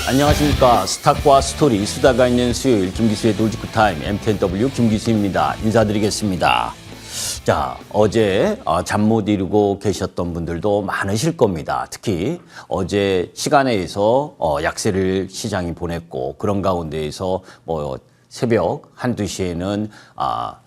안녕하십니까. 스탁과 스토리, 수다가 있는 수요일 김기수의 돌직구 타임 MTNW 김기수입니다. 인사드리겠습니다. 자, 어제 잠 못 이루고 계셨던 분들도 많으실 겁니다. 특히 어제 시간에서 약세를 시장이 보냈고 그런 가운데에서 새벽 1, 2시에는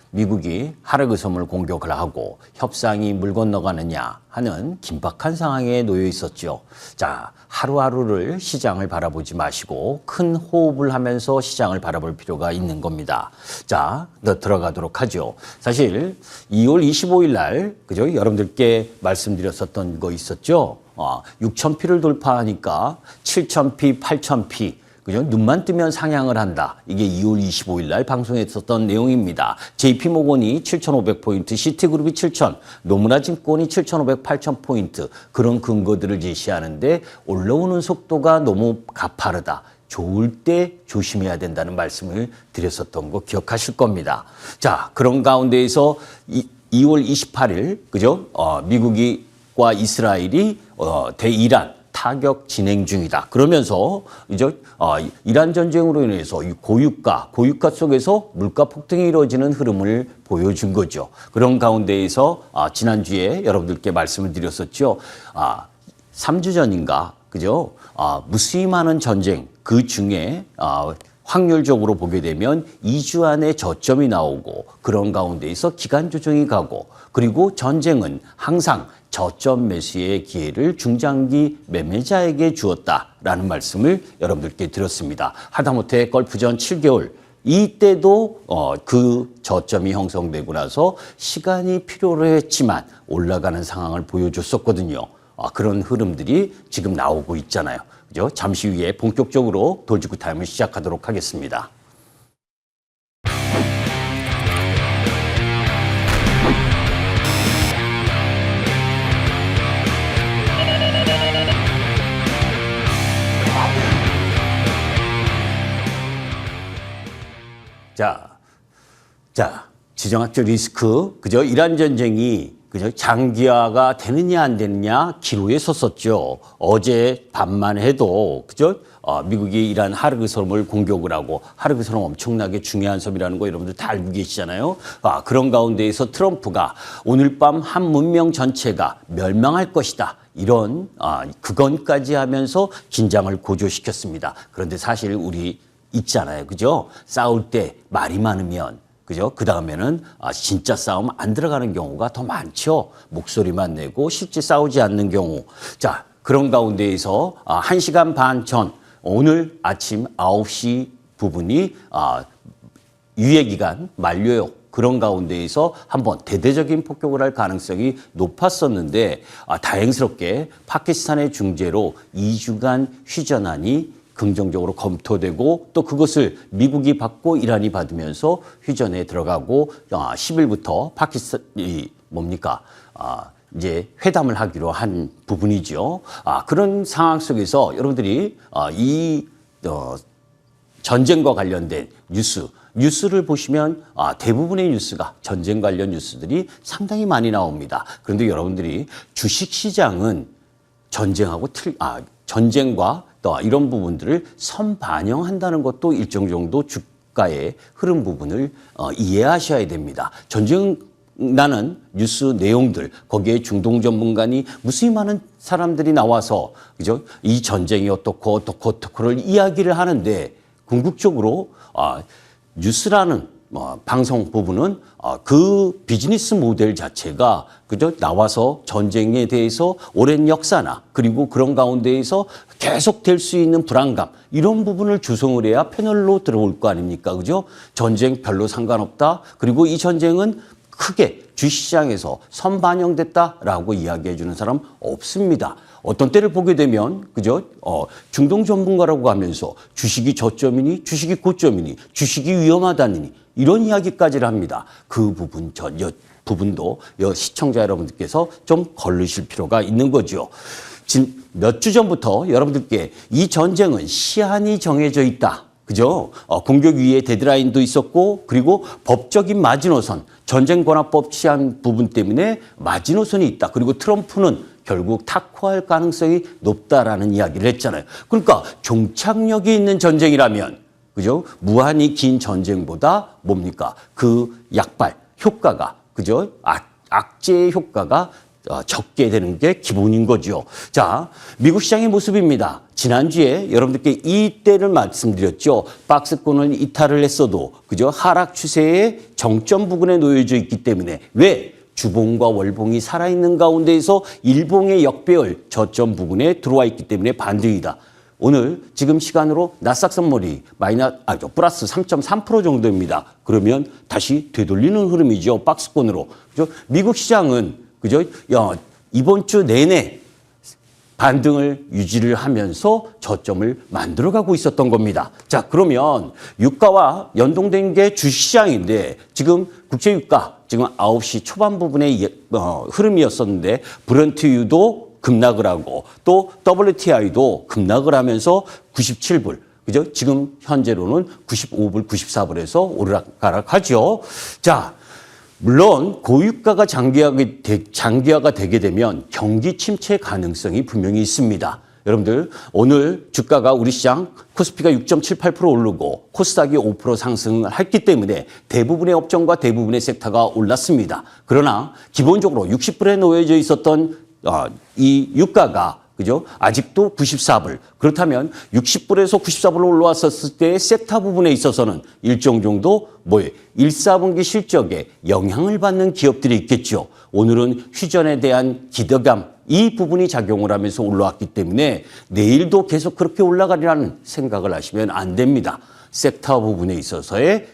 미국이 하르그섬을 공격을 하고 협상이 물 건너가느냐 하는 긴박한 상황에 놓여 있었죠. 자, 하루하루를 시장을 바라보지 마시고 큰 호흡을 하면서 시장을 바라볼 필요가 있는 겁니다. 자, 들어가도록 하죠. 사실 2월 25일 날, 그죠? 여러분들께 말씀드렸었던 거 있었죠? 6,000피를 돌파하니까 7,000피, 8,000피. 그죠? 눈만 뜨면 상향을 한다. 이게 2월 25일 날 방송에 있었던 내용입니다. JP모건이 7,500포인트, 시티그룹이 7,000, 노무라 증권이 7,500, 8,000포인트 그런 근거들을 제시하는데 올라오는 속도가 너무 가파르다. 좋을 때 조심해야 된다는 말씀을 드렸었던 거 기억하실 겁니다. 자, 그런 가운데에서 2월 28일, 그죠? 미국과 이스라엘이 대이란 타격 진행 중이다. 그러면서 이제 이란 전쟁으로 인해서 고유가 속에서 물가 폭등이 이루어지는 흐름을 보여준 거죠. 그런 가운데에서 지난주에 여러분들께 말씀을 드렸었죠. 3주 전인가, 그죠? 무수히 많은 전쟁 그 중에 확률적으로 보게 되면 2주 안에 저점이 나오고 그런 가운데에서 기간 조정이 가고 그리고 전쟁은 항상 저점 매수의 기회를 중장기 매매자에게 주었다라는 말씀을 여러분들께 드렸습니다. 하다못해 걸프전 7개월 이때도 그 저점이 형성되고 나서 시간이 필요로 했지만 올라가는 상황을 보여줬었거든요. 그런 흐름들이 지금 나오고 있잖아요. 그죠? 잠시 후에 본격적으로 돌직구 타임을 시작하도록 하겠습니다. 자, 지정학적 리스크, 그죠? 이란 전쟁이, 그죠? 장기화가 되느냐, 안 되느냐, 기로에 섰었죠. 어제 밤만 해도, 그죠? 미국이 이란 하르그섬을 공격을 하고, 하르그섬은 엄청나게 중요한 섬이라는 거 여러분들 다 알고 계시잖아요. 그런 가운데에서 트럼프가 오늘 밤 한 문명 전체가 멸망할 것이다. 이런, 그건까지 하면서 긴장을 고조시켰습니다. 그런데 사실 우리 있잖아요. 그죠? 싸울 때 말이 많으면, 그죠? 그 다음에는 진짜 싸움 안 들어가는 경우가 더 많죠. 목소리만 내고 실제 싸우지 않는 경우. 자, 그런 가운데에서 1시간 반 전, 오늘 아침 9시 부분이 유예기간 만료요. 그런 가운데에서 한번 대대적인 폭격을 할 가능성이 높았었는데 다행스럽게 파키스탄의 중재로 2주간 휴전안이 긍정적으로 검토되고 또 그것을 미국이 받고 이란이 받으면서 휴전에 들어가고 10일부터 파키스탄이 이제 회담을 하기로 한 부분이죠. 그런 상황 속에서 여러분들이 이 전쟁과 관련된 뉴스를 보시면 대부분의 뉴스가 전쟁 관련 뉴스들이 상당히 많이 나옵니다. 그런데 여러분들이 주식시장은 전쟁과 또 이런 부분들을 선반영한다는 것도 일정 정도 주가의 흐름 부분을 이해하셔야 됩니다. 전쟁나는 뉴스 내용들, 거기에 중동 전문가니 무수히 많은 사람들이 나와서, 그죠? 이 전쟁이 어떻고를 이야기를 하는데, 궁극적으로, 뉴스라는 방송 부분은 그 비즈니스 모델 자체가 그저 나와서 전쟁에 대해서 오랜 역사나 그리고 그런 가운데에서 계속될 수 있는 불안감 이런 부분을 조성을 해야 패널로 들어올 거 아닙니까? 그죠? 전쟁 별로 상관없다. 그리고 이 전쟁은 크게 주식시장에서 선반영됐다라고 이야기해 주는 사람 없습니다. 어떤 때를 보게 되면, 그죠? 중동 전문가라고 하면서 주식이 저점이니, 주식이 고점이니, 주식이 위험하다니, 이런 이야기까지를 합니다. 그 부분도 시청자 여러분들께서 좀 걸르실 필요가 있는 거죠. 몇 주 전부터 여러분들께 이 전쟁은 시한이 정해져 있다. 그죠? 공격 위에 데드라인도 있었고, 그리고 법적인 마지노선, 전쟁권화법 시한 부분 때문에 마지노선이 있다. 그리고 트럼프는 결국 탁후할 가능성이 높다라는 이야기를 했잖아요. 그러니까 종착역이 있는 전쟁이라면, 그죠? 무한히 긴 전쟁보다 뭡니까? 그 약발 효과가, 그죠? 악재의 효과가 적게 되는 게 기본인 거죠. 자, 미국 시장의 모습입니다. 지난주에 여러분들께 이때를 말씀드렸죠. 박스권을 이탈을 했어도, 그죠? 하락 추세의 정점 부근에 놓여져 있기 때문에 왜? 주봉과 월봉이 살아있는 가운데에서 일봉의 역배열 저점 부근에 들어와 있기 때문에 반등이다. 오늘 지금 시간으로 나스닥 선물이 플러스 3.3% 정도입니다. 그러면 다시 되돌리는 흐름이죠. 박스권으로. 그죠? 미국 시장은, 그죠? 이번 주 내내 반등을 유지를 하면서 저점을 만들어가고 있었던 겁니다. 자, 그러면 유가와 연동된 게 주식시장인데 지금 국제유가 지금 9시 초반 부분의 흐름이었었는데 브런트유도 급락을 하고 또 WTI도 급락을 하면서 97불. 그죠? 지금 현재로는 95불, 94불에서 오르락가락하죠. 자, 물론 고유가가 장기화가 되게 되면 경기 침체 가능성이 분명히 있습니다. 여러분들 오늘 주가가 우리 시장 코스피가 6.78% 오르고 코스닥이 5% 상승을 했기 때문에 대부분의 업종과 대부분의 섹터가 올랐습니다. 그러나 기본적으로 60불에 놓여져 있었던 이 유가가, 그죠? 아직도 94불. 그렇다면 60불에서 94불로 올라왔었을 때 섹터 부분에 있어서는 일정 정도 1사분기 실적에 영향을 받는 기업들이 있겠죠. 오늘은 휴전에 대한 기대감, 이 부분이 작용을 하면서 올라왔기 때문에 내일도 계속 그렇게 올라가리라는 생각을 하시면 안 됩니다. 섹터 부분에 있어서의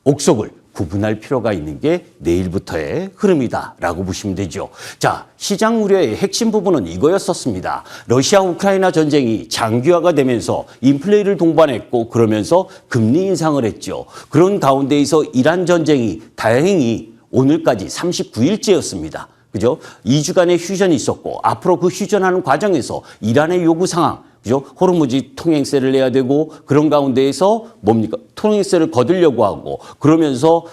옥석을 구분할 필요가 있는 게 내일부터의 흐름이다라고 보시면 되죠. 자, 시장 우려의 핵심 부분은 이거였었습니다. 러시아 우크라이나 전쟁이 장기화가 되면서 인플레를 동반했고 그러면서 금리 인상을 했죠. 그런 가운데에서 이란 전쟁이 다행히 오늘까지 39일째였습니다. 그죠? 2주간의 휴전이 있었고 앞으로 그 휴전하는 과정에서 이란의 요구 상황, 그죠? 호르무즈 통행세를 내야 되고 그런 가운데에서 통행세를 거두려고 하고 그러면서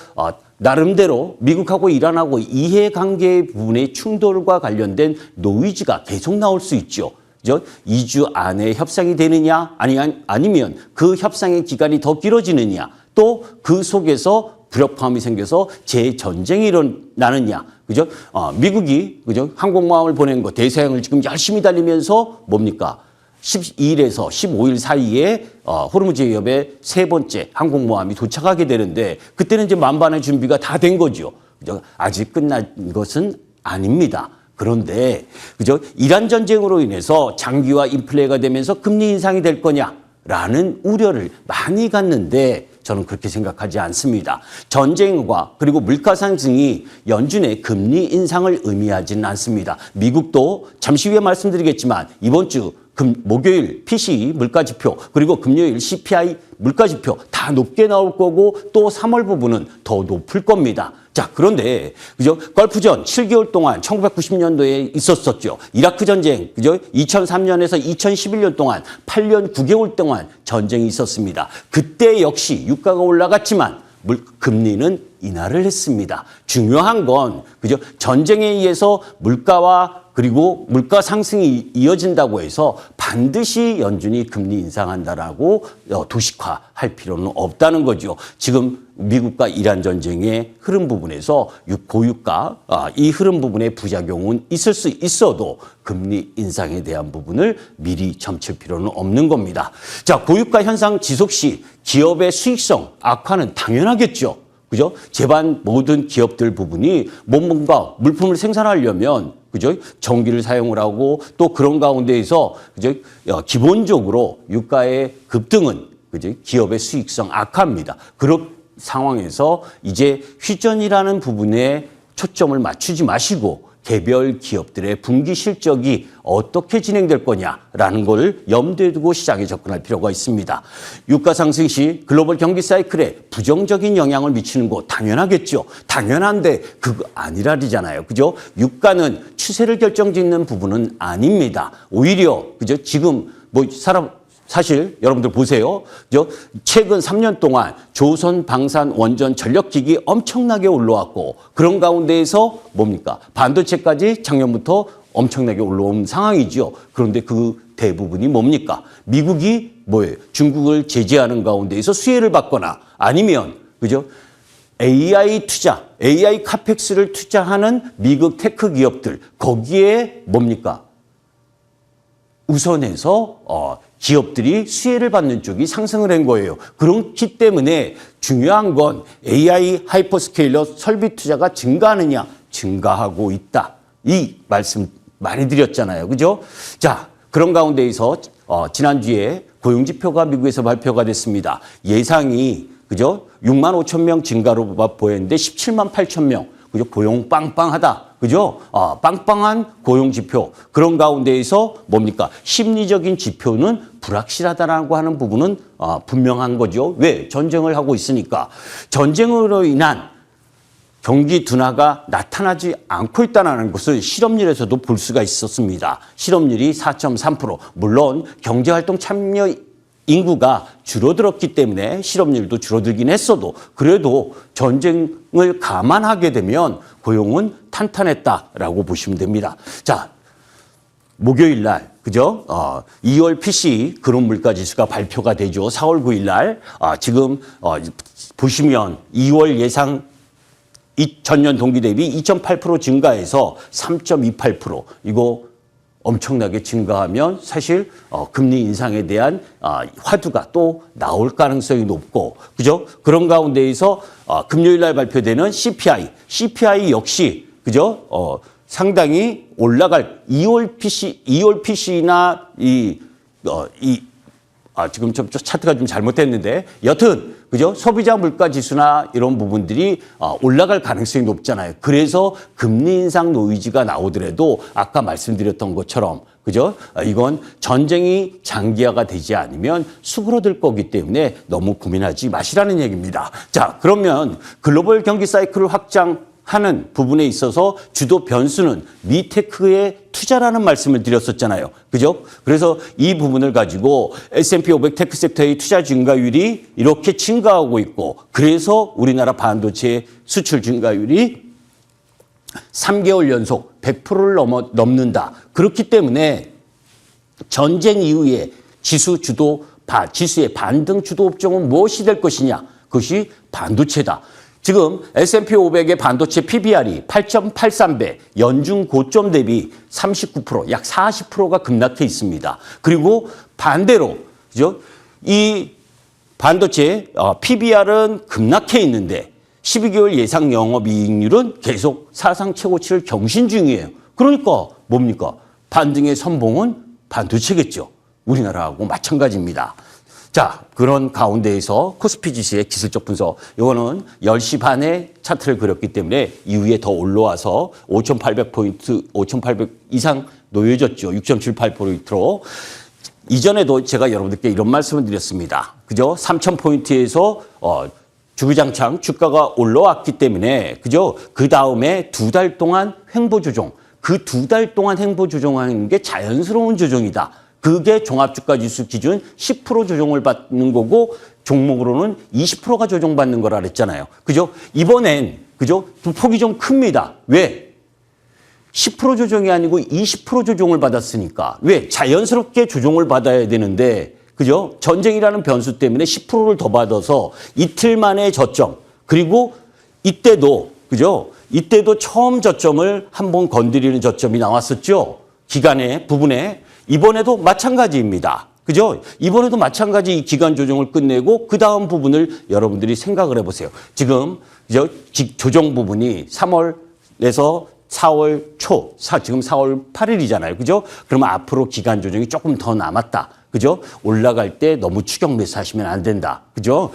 나름대로 미국하고 이란하고 이해관계 부분의 충돌과 관련된 노이즈가 계속 나올 수 있죠. 그죠? 2주 안에 협상이 되느냐 아니면 그 협상의 기간이 더 길어지느냐 또 그 속에서 불협화음이 생겨서 재전쟁이 일어나느냐. 그죠? 미국이, 그죠? 항공모함을 보낸 거, 대서양을 지금 열심히 달리면서 12일에서 15일 사이에 호르무즈 해협에 세 번째 항공모함이 도착하게 되는데 그때는 이제 만반의 준비가 다 된 거죠. 그죠? 아직 끝난 것은 아닙니다. 그런데, 그죠? 이란 전쟁으로 인해서 장기화 인플레가 되면서 금리 인상이 될 거냐라는 우려를 많이 갖는데 저는 그렇게 생각하지 않습니다. 전쟁과 그리고 물가 상승이 연준의 금리 인상을 의미하지는 않습니다. 미국도 잠시 후에 말씀드리겠지만 이번 주 목요일 PCE 물가지표 그리고 금요일 CPI 물가지표 다 높게 나올 거고 또 3월 부분은 더 높을 겁니다. 자, 그런데 그죠? 걸프전 7개월 동안 1990년도에 있었었죠. 이라크 전쟁, 그죠? 2003년에서 2011년 동안 8년 9개월 동안 전쟁이 있었습니다. 그때 역시 유가가 올라갔지만 금리는 인하를 했습니다. 중요한 건 그죠? 전쟁에 의해서 물가와 그리고 물가 상승이 이어진다고 해서 반드시 연준이 금리 인상한다라고 도식화할 필요는 없다는 거죠. 지금 미국과 이란 전쟁의 흐름 부분에서 고유가 이 흐름 부분의 부작용은 있을 수 있어도 금리 인상에 대한 부분을 미리 점칠 필요는 없는 겁니다. 자, 고유가 현상 지속 시 기업의 수익성 악화는 당연하겠죠. 그죠? 제반 모든 기업들 부분이 뭔가 물품을 생산하려면 그죠? 전기를 사용을 하고 또 그런 가운데에서 그죠? 기본적으로 유가의 급등은 그죠? 기업의 수익성 악화입니다. 그런 상황에서 이제 휴전이라는 부분에 초점을 맞추지 마시고 개별 기업들의 분기 실적이 어떻게 진행될 거냐라는 걸 염두에 두고 시장에 접근할 필요가 있습니다. 유가 상승 시 글로벌 경기 사이클에 부정적인 영향을 미치는 거 당연하겠죠. 당연한데 그거 아니라잖아요. 그죠? 유가는 추세를 결정짓는 부분은 아닙니다. 오히려 그죠? 지금 사실 여러분들 보세요. 최근 3년 동안 조선, 방산, 원전, 전력기기 엄청나게 올라왔고 그런 가운데에서 뭡니까? 반도체까지 작년부터 엄청나게 올라온 상황이죠. 그런데 그 대부분이 뭡니까? 미국이 뭐예요? 중국을 제재하는 가운데에서 수혜를 받거나 아니면 그죠? AI 투자, AI 카펙스를 투자하는 미국 테크 기업들 거기에 뭡니까? 우선해서 기업들이 수혜를 받는 쪽이 상승을 한 거예요. 그렇기 때문에 중요한 건 AI 하이퍼스케일러 설비 투자가 증가하느냐? 증가하고 있다. 이 말씀 많이 드렸잖아요. 그죠? 자, 그런 가운데에서 지난주에 고용지표가 미국에서 발표가 됐습니다. 예상이 그죠? 6만 5천 명 증가로 보였는데 17만 8천 명. 그죠? 고용 빵빵하다. 그죠? 빵빵한 고용 지표. 그런 가운데에서 뭡니까? 심리적인 지표는 불확실하다라고 하는 부분은 분명한 거죠. 왜? 전쟁을 하고 있으니까. 전쟁으로 인한 경기 둔화가 나타나지 않고 있다는 것을 실업률에서도 볼 수가 있었습니다. 실업률이 4.3%. 물론 경제활동 참여 인구가 줄어들었기 때문에 실업률도 줄어들긴 했어도 그래도 전쟁을 감안하게 되면 고용은 탄탄했다라고 보시면 됩니다. 자, 목요일 날 그죠? 2월 PCE 근원물가지수가 발표가 되죠. 4월 9일 날 지금 보시면 2월 예상 전년 동기 대비 2.8% 증가해서 3.28%. 이거 엄청나게 증가하면 사실 금리 인상에 대한 화두가 또 나올 가능성이 높고 그죠? 그런 가운데에서 금요일 날 발표되는 CPI 역시 그죠? 상당히 올라갈 2월 PC나 지금 좀 차트가 좀 잘못됐는데 여튼 그죠? 소비자 물가 지수나 이런 부분들이 올라갈 가능성이 높잖아요. 그래서 금리 인상 노이즈가 나오더라도 아까 말씀드렸던 것처럼 그죠? 이건 전쟁이 장기화가 되지 않으면 수그러들 거기 때문에 너무 고민하지 마시라는 얘기입니다. 자, 그러면 글로벌 경기 사이클을 확장하는 부분에 있어서 주도 변수는 미테크의 투자라는 말씀을 드렸었잖아요. 그죠? 그래서 이 부분을 가지고 S&P 500 테크 섹터의 투자 증가율이 이렇게 증가하고 있고 그래서 우리나라 반도체 수출 증가율이 3개월 연속 100%를 넘는다. 그렇기 때문에 전쟁 이후에 지수의 반등 주도 업종은 무엇이 될 것이냐? 그것이 반도체다. 지금 S&P 500의 반도체 PBR이 8.83배, 연중 고점 대비 39%, 약 40%가 급락해 있습니다. 그리고 반대로 그죠? 이 반도체 PBR은 급락해 있는데 12개월 예상 영업이익률은 계속 사상 최고치를 경신 중이에요. 그러니까 뭡니까? 반등의 선봉은 반도체겠죠. 우리나라하고 마찬가지입니다. 자, 그런 가운데에서 코스피 지수의 기술적 분석. 이거는 10시 반에 차트를 그렸기 때문에 이후에 더 올라와서 5,800포인트, 5,800 이상 놓여졌죠. 6.78%로. 이전에도 제가 여러분들께 이런 말씀을 드렸습니다. 그죠? 3,000포인트에서 주구장창 주가가 올라왔기 때문에 그죠? 그 다음에 2달 동안 횡보 조정. 그 2달 동안 횡보 조정하는 게 자연스러운 조정이다. 그게 종합주가지수 기준 10% 조정을 받는 거고 종목으로는 20%가 조정받는 거라 그랬잖아요. 그죠? 이번엔 그죠? 폭이 좀 큽니다. 왜? 10% 조정이 아니고 20% 조정을 받았으니까. 왜? 자연스럽게 조정을 받아야 되는데 그죠? 전쟁이라는 변수 때문에 10%를 더 받아서 이틀 만에 저점. 그리고 이때도 그죠? 이때도 처음 저점을 한번 건드리는 저점이 나왔었죠. 기간의 부분에. 이번에도 마찬가지입니다. 그죠? 이번에도 마찬가지 이 기간 조정을 끝내고 그 다음 부분을 여러분들이 생각을 해보세요. 지금 조정 부분이 3월에서 4월 초, 지금 4월 8일이잖아요. 그죠? 그러면 앞으로 기간 조정이 조금 더 남았다. 그죠? 올라갈 때 너무 추격 매수하시면 안 된다. 그죠?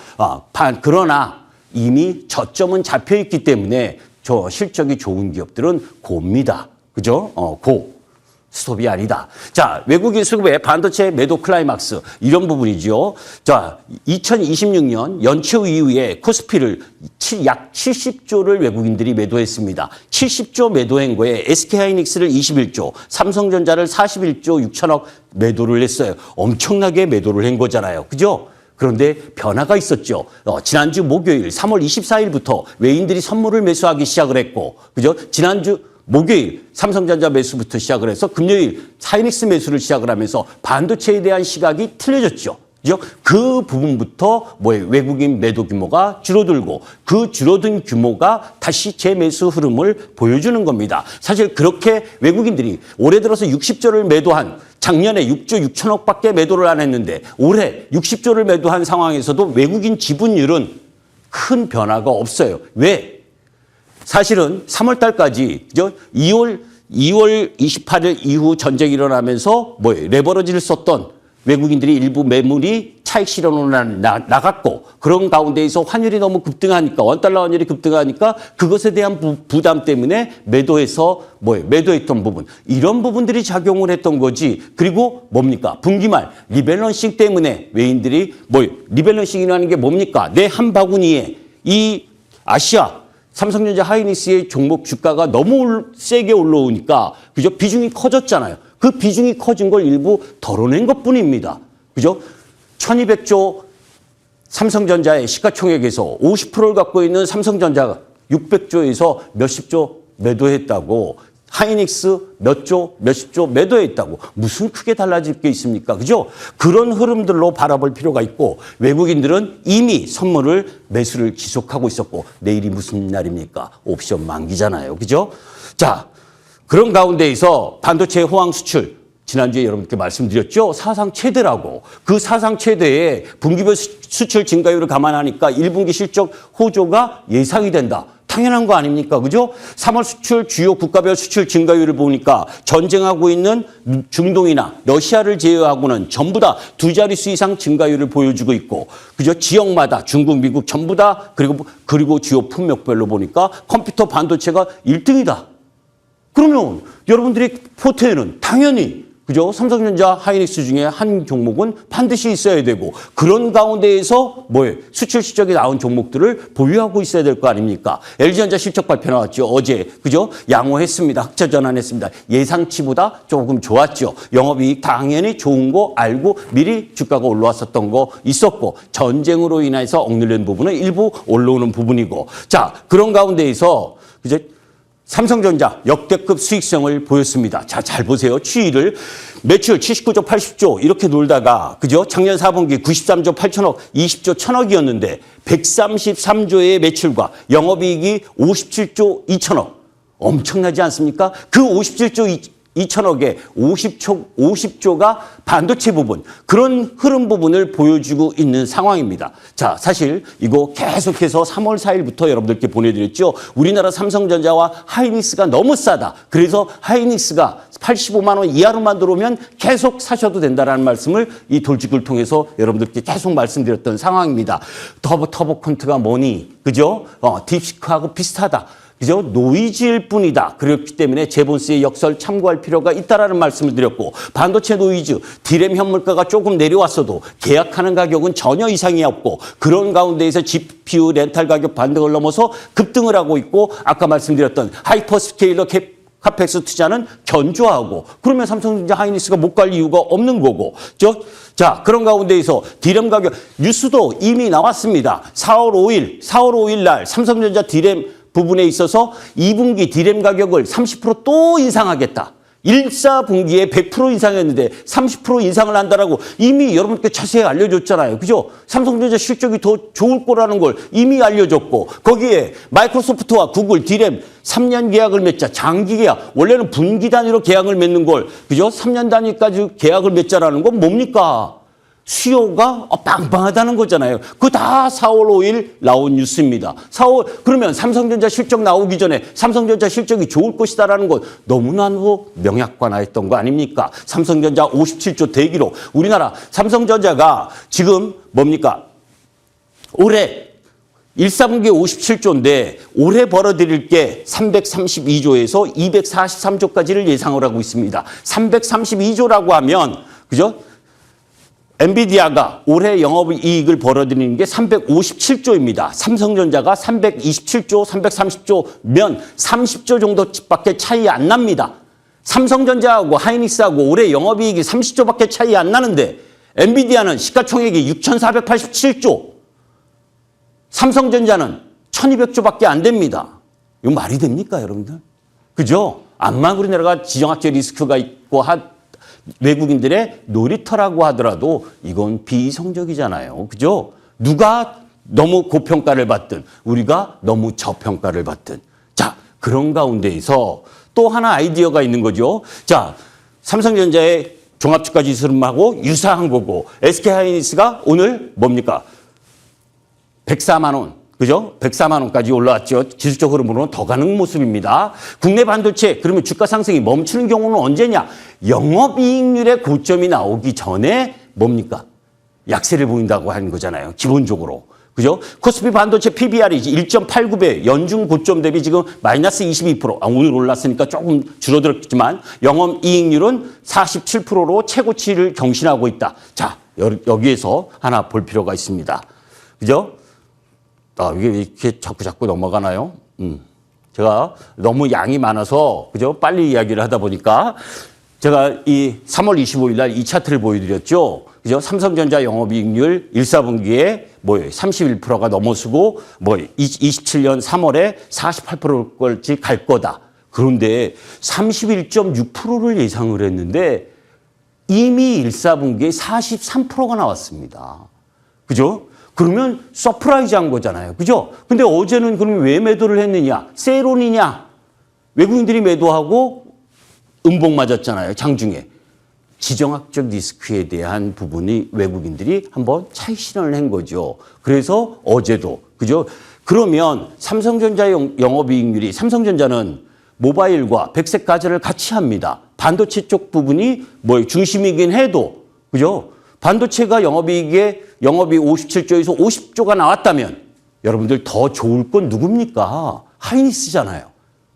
그러나 이미 저점은 잡혀 있기 때문에 저 실적이 좋은 기업들은 고입니다. 그죠? 고. 스톱이 아니다. 자, 외국인 수급의 반도체 매도 클라이막스 이런 부분이죠. 자, 2026년 연초 이후에 코스피를 약 70조를 외국인들이 매도했습니다. 70조 매도한 거에 SK하이닉스를 21조, 삼성전자를 41조 6천억 매도를 했어요. 엄청나게 매도를 한 거잖아요. 그죠? 그런데 변화가 있었죠. 지난주 목요일 3월 24일부터 외인들이 선물을 매수하기 시작을 했고, 그죠? 지난주 목요일 삼성전자 매수부터 시작을 해서 금요일 하이닉스 매수를 시작을 하면서 반도체에 대한 시각이 틀려졌죠. 그죠? 그 부분부터 외국인 매도 규모가 줄어들고 그 줄어든 규모가 다시 재매수 흐름을 보여주는 겁니다. 사실 그렇게 외국인들이 올해 들어서 60조를 매도한 작년에 6조 6천억밖에 매도를 안 했는데 올해 60조를 매도한 상황에서도 외국인 지분율은 큰 변화가 없어요. 왜? 사실은 3월 달까지, 그죠? 2월 28일 이후 전쟁이 일어나면서 레버러지를 썼던 외국인들이 일부 매물이 차익 실현으로 나갔고 그런 가운데에서 환율이 너무 급등하니까 원달러 환율이 급등하니까 그것에 대한 부담 때문에 매도했던 부분 이런 부분들이 작용을 했던 거지. 그리고 뭡니까? 분기말 리밸런싱 때문에 외인들이 리밸런싱이라는 게 뭡니까? 내 한 바구니에 이 아시아 삼성전자 하이닉스의 종목 주가가 너무 세게 올라오니까 그죠? 비중이 커졌잖아요. 그 비중이 커진 걸 일부 덜어낸 것뿐입니다. 그죠? 1200조 삼성전자의 시가총액에서 50%를 갖고 있는 삼성전자가 600조에서 몇십 조 매도했다고 하이닉스 몇십 조 매도했다고 무슨 크게 달라질 게 있습니까? 그죠? 그런 흐름들로 바라볼 필요가 있고 외국인들은 이미 선물을 매수를 지속하고 있었고 내일이 무슨 날입니까? 옵션 만기잖아요. 그죠? 자, 그런 가운데에서 반도체 호황 수출 지난주에 여러분께 말씀드렸죠. 사상 최대라고. 그 사상 최대의 분기별 수출 증가율을 감안하니까 1분기 실적 호조가 예상이 된다. 당연한 거 아닙니까? 그죠? 3월 수출 주요 국가별 수출 증가율을 보니까 전쟁하고 있는 중동이나 러시아를 제외하고는 전부 다 두 자릿수 이상 증가율을 보여주고 있고, 그죠? 지역마다 중국, 미국 전부 다 그리고 주요 품목별로 보니까 컴퓨터 반도체가 1등이다. 그러면 여러분들이 포트에는 당연히 그죠? 삼성전자 하이닉스 중에 한 종목은 반드시 있어야 되고 그런 가운데에서 수출 실적이 나온 종목들을 보유하고 있어야 될 거 아닙니까? LG전자 실적 발표 나왔죠. 어제 그죠? 양호했습니다. 흑자 전환했습니다. 예상치보다 조금 좋았죠. 영업이익 당연히 좋은 거 알고 미리 주가가 올라왔었던 거 있었고 전쟁으로 인해서 억눌린 부분은 일부 올라오는 부분이고 자 그런 가운데에서 이제 삼성전자 역대급 수익성을 보였습니다. 자, 잘 보세요. 추이를 매출 79조 80조 이렇게 놀다가 그죠? 작년 4분기 93조 8천억 20조 1천억이었는데 133조의 매출과 영업이익이 57조 2천억 엄청나지 않습니까? 그 57조 2천억에 50조가 반도체 부분 그런 흐름 부분을 보여주고 있는 상황입니다. 자, 사실 이거 계속해서 3월 4일부터 여러분들께 보내드렸죠. 우리나라 삼성전자와 하이닉스가 너무 싸다. 그래서 하이닉스가 85만 원 이하로만 들어오면 계속 사셔도 된다라는 말씀을 이 돌직구를 통해서 여러분들께 계속 말씀드렸던 상황입니다. 터보콘트가 뭐니? 그죠? 딥시크하고 비슷하다. 그죠? 노이즈일 뿐이다. 그렇기 때문에 제본스의 역설 참고할 필요가 있다라는 말씀을 드렸고 반도체 노이즈, 디램 현물가가 조금 내려왔어도 계약하는 가격은 전혀 이상이 없고 그런 가운데에서 GPU 렌탈 가격 반등을 넘어서 급등을 하고 있고 아까 말씀드렸던 하이퍼스케일러 카펙스 투자는 견조하고 그러면 삼성전자 하이닉스가 못 갈 이유가 없는 거고 자 그런 가운데에서 디램 가격 뉴스도 이미 나왔습니다. 4월 5일 날 삼성전자 디램 부분에 있어서 2분기 디램 가격을 30% 또 인상하겠다. 1사분기에 100% 인상했는데 30% 인상을 한다라고 이미 여러분께 자세히 알려줬잖아요. 그죠? 삼성전자 실적이 더 좋을 거라는 걸 이미 알려줬고 거기에 마이크로소프트와 구글 디램 3년 계약을 맺자. 장기 계약. 원래는 분기 단위로 계약을 맺는 걸 그죠? 3년 단위까지 계약을 맺자라는 건 뭡니까? 수요가 빵빵하다는 거잖아요. 그거 다 4월 5일 나온 뉴스입니다. 그러면 삼성전자 실적 나오기 전에 삼성전자 실적이 좋을 것이다라는 건 너무나도 명약관화했던 거 아닙니까? 삼성전자 57조 대기로 우리나라 삼성전자가 지금 뭡니까? 올해 1사분기에 57조인데 올해 벌어들일 게 332조에서 243조까지를 예상을 하고 있습니다. 332조라고 하면 그죠? 엔비디아가 올해 영업이익을 벌어들이는 게 357조입니다. 삼성전자가 327조, 330조면 30조 정도밖에 차이 안 납니다. 삼성전자하고 하이닉스하고 올해 영업이익이 30조밖에 차이 안 나는데 엔비디아는 시가총액이 6,487조, 삼성전자는 1,200조밖에 안 됩니다. 이거 말이 됩니까, 여러분들? 그죠? 암만 우리나라가 지정학적 리스크가 있고 외국인들의 놀이터라고 하더라도 이건 비이성적이잖아요. 그죠? 누가 너무 고평가를 받든 우리가 너무 저평가를 받든 자, 그런 가운데에서 또 하나 아이디어가 있는 거죠. 자, 삼성전자의 종합주가 지수하고 유사한 거고 SK하이닉스가 오늘 뭡니까? 104만 원. 그죠? 104만 원까지 올라왔죠. 지수적 흐름으로는 더 가는 모습입니다. 국내 반도체 그러면 주가 상승이 멈추는 경우는 언제냐? 영업이익률의 고점이 나오기 전에 뭡니까? 약세를 보인다고 하는 거잖아요. 기본적으로. 그죠? 코스피 반도체 PBR이 1.89배 연중 고점 대비 지금 마이너스 22%. 오늘 올랐으니까 조금 줄어들었지만 영업이익률은 47%로 최고치를 경신하고 있다. 자, 여기에서 하나 볼 필요가 있습니다. 그죠? 이게 이렇게 자꾸 넘어가나요? 제가 너무 양이 많아서, 그죠? 빨리 이야기를 하다 보니까 제가 이 3월 25일 날 이 차트를 보여드렸죠? 그죠? 삼성전자 영업이익률 1사분기에 뭐예요? 31%가 넘어서고, 27년 3월에 48%까지 갈 거다. 그런데 31.6%를 예상을 했는데 이미 1사분기에 43%가 나왔습니다. 그죠? 그러면 서프라이즈한 거잖아요. 그죠? 근데 어제는 그러면 왜 매도를 했느냐? 세론이냐? 외국인들이 매도하고 음봉 맞았잖아요. 장중에. 지정학적 리스크에 대한 부분이 외국인들이 한번 차익 실현을 한 거죠. 그래서 어제도. 그죠? 그러면 삼성전자 영업이익률이 삼성전자는 모바일과 백색 가전을 같이 합니다. 반도체 쪽 부분이 중심이긴 해도. 그죠? 반도체가 영업이익 57조에서 50조가 나왔다면 여러분들 더 좋을 건 누굽니까? 하이닉스잖아요.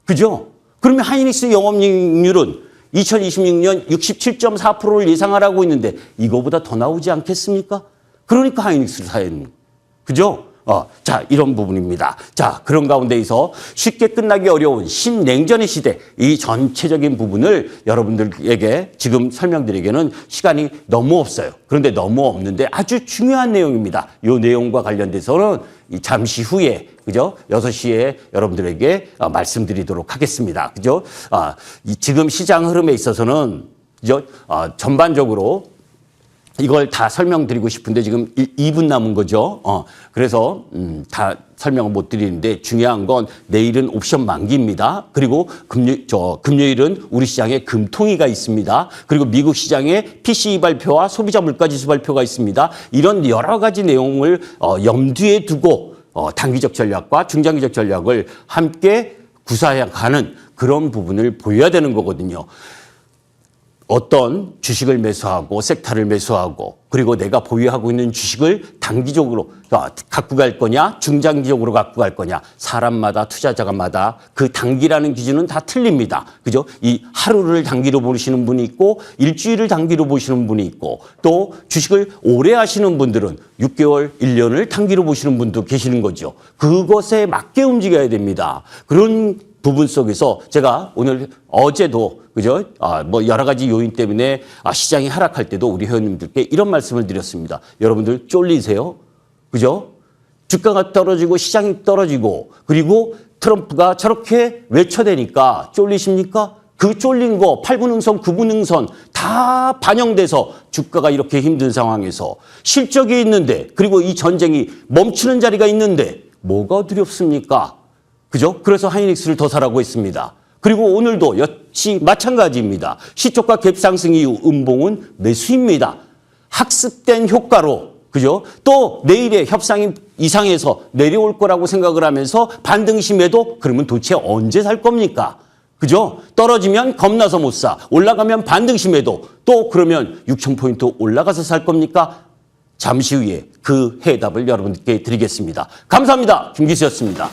그죠? 그러면 하이닉스 영업이익률은 2026년 67.4%를 예상하라고 있는데 이거보다 더 나오지 않겠습니까? 그러니까 하이닉스를 사야 되는 거예요. 그죠? 자, 이런 부분입니다. 자, 그런 가운데에서 쉽게 끝나기 어려운 신냉전의 시대, 이 전체적인 부분을 여러분들에게 지금 설명드리기에는 시간이 너무 없어요. 그런데 너무 없는데 아주 중요한 내용입니다. 이 내용과 관련돼서는 잠시 후에, 그죠? 6시에 여러분들에게 말씀드리도록 하겠습니다. 그죠? 지금 시장 흐름에 있어서는, 그죠? 전반적으로 이걸 다 설명드리고 싶은데 지금 2분 남은 거죠. 그래서 다 설명을 못 드리는데 중요한 건 내일은 옵션 만기입니다. 그리고 금요일은 우리 시장에 금통위가 있습니다. 그리고 미국 시장에 PCE 발표와 소비자 물가지수 발표가 있습니다. 이런 여러 가지 내용을 염두에 두고 단기적 전략과 중장기적 전략을 함께 구사해가는 그런 부분을 보여야 되는 거거든요. 어떤 주식을 매수하고 섹터를 매수하고 그리고 내가 보유하고 있는 주식을 단기적으로 갖고 갈 거냐 중장기적으로 갖고 갈 거냐 사람마다 투자자마다 그 단기라는 기준은 다 틀립니다. 그죠? 이 하루를 단기로 보시는 분이 있고 일주일을 단기로 보시는 분이 있고 또 주식을 오래 하시는 분들은 6개월, 1년을 단기로 보시는 분도 계시는 거죠. 그것에 맞게 움직여야 됩니다. 그런 부분 속에서 제가 오늘 어제도 그죠? 여러 가지 요인 때문에 시장이 하락할 때도 우리 회원님들께 이런 말씀을 드렸습니다. 여러분들 쫄리세요? 그죠? 주가가 떨어지고 시장이 떨어지고 그리고 트럼프가 저렇게 외쳐대니까 쫄리십니까? 그 쫄린 거 8분응선, 9분응선 다 반영돼서 주가가 이렇게 힘든 상황에서 실적이 있는데 그리고 이 전쟁이 멈추는 자리가 있는데 뭐가 두렵습니까? 그죠? 그래서 하이닉스를 더 사라고 했습니다. 그리고 오늘도 역시 마찬가지입니다. 시초가 갭 상승 이후 음봉은 매수입니다. 학습된 효과로 그죠? 또 내일의 협상 이상에서 내려올 거라고 생각을 하면서 반등심에도 그러면 도대체 언제 살 겁니까? 그죠? 떨어지면 겁나서 못 사. 올라가면 반등심에도 또 그러면 6,000포인트 올라가서 살 겁니까? 잠시 후에 그 해답을 여러분께 드리겠습니다. 감사합니다. 김 기수였습니다.